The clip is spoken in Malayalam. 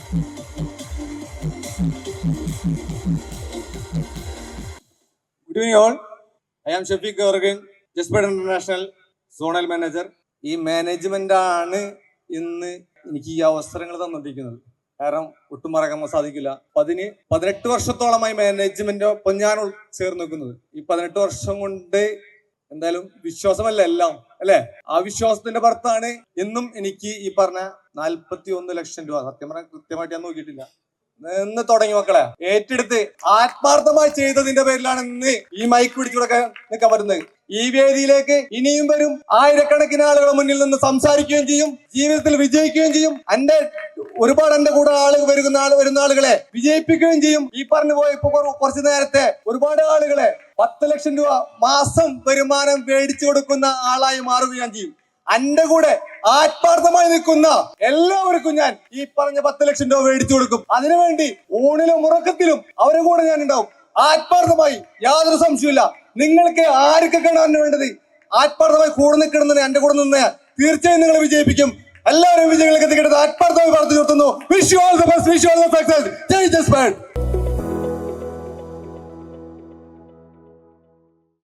Good evening all. I am Shafiq Organ, Jasper International Zonal Manager. ഈ മാനേജ്മെന്റ് ആണ് ഇന്ന് എനിക്ക് ഈ അവസരങ്ങൾ തന്നിരിക്കുന്നത്. കാരണം ഒട്ടും മറക്കാൻ സാധിക്കില്ല. 18 വർഷത്തോളമായി മാനേജ്മെന്റ് ഞാൻ ചേർന്ന് നിൽക്കുന്നത്. ഈ 18 വർഷം കൊണ്ട് എന്തായാലും വിശ്വാസമല്ല എല്ലാം അല്ലെ. ആ വിശ്വാസത്തിന്റെ പുറത്താണ് എന്നും എനിക്ക് ഈ പറഞ്ഞ 41 ലക്ഷം രൂപ സത്യം പറഞ്ഞാൽ കൃത്യമായിട്ട് ഞാൻ നോക്കിയിട്ടില്ല എന്ന് തുടങ്ങി മക്കളെ ഏറ്റെടുത്ത് ആത്മാർത്ഥമായി ചെയ്തതിന്റെ പേരിലാണ് ഇന്ന് ഈ മൈക്ക് പിടിച്ചുകൊടുക്കാൻ നിൽക്കാൻ പറ്റുന്നത്. ഈ വേദിയിലേക്ക് ഇനിയും വരും ആയിരക്കണക്കിന് ആളുകളുടെ മുന്നിൽ നിന്ന് സംസാരിക്കുകയും ചെയ്യും, ജീവിതത്തിൽ വിജയിക്കുകയും ചെയ്യും. ഒരുപാട് എന്റെ കൂടെ വരുന്ന ആളുകളെ വിജയിപ്പിക്കുകയും ചെയ്യും. ഈ പറഞ്ഞു പോയ ഇപ്പൊ കുറച്ചു നേരത്തെ ഒരുപാട് ആളുകളെ 10 ലക്ഷം രൂപ മാസം വരുമാനം മേടിച്ചു കൊടുക്കുന്ന ആളായി മാറുകയും ചെയ്യും. എന്റെ കൂടെ ആത്മാർത്ഥമായി നിൽക്കുന്ന എല്ലാവർക്കും ഞാൻ ഈ പറഞ്ഞ 10 ലക്ഷം രൂപ മേടിച്ചു കൊടുക്കും. അതിനുവേണ്ടി ഊണിലും ഉറക്കത്തിലും അവരുടെ കൂടെ ഞാൻ ഉണ്ടാവും. ആത്മാർത്ഥമായി, യാതൊരു സംശയമില്ല. നിങ്ങൾക്ക് ആർക്കൊക്കെയാണ് അതിന് വേണ്ടത് ആത്മാർത്ഥമായി കൂടെ നിൽക്കണമെന്ന് എന്റെ കൂടെ നിന്ന് തീർച്ചയായും നിങ്ങൾ വിജയിപ്പിക്കും. എല്ലാവരും വിജയങ്ങൾക്ക് എത്തിക്കേണ്ടത് ആത്മാർത്ഥമായി പറഞ്ഞു നിർത്തുന്നു. Wish you all the best, wish you all the success. ജയ് ജസ്പാൻ.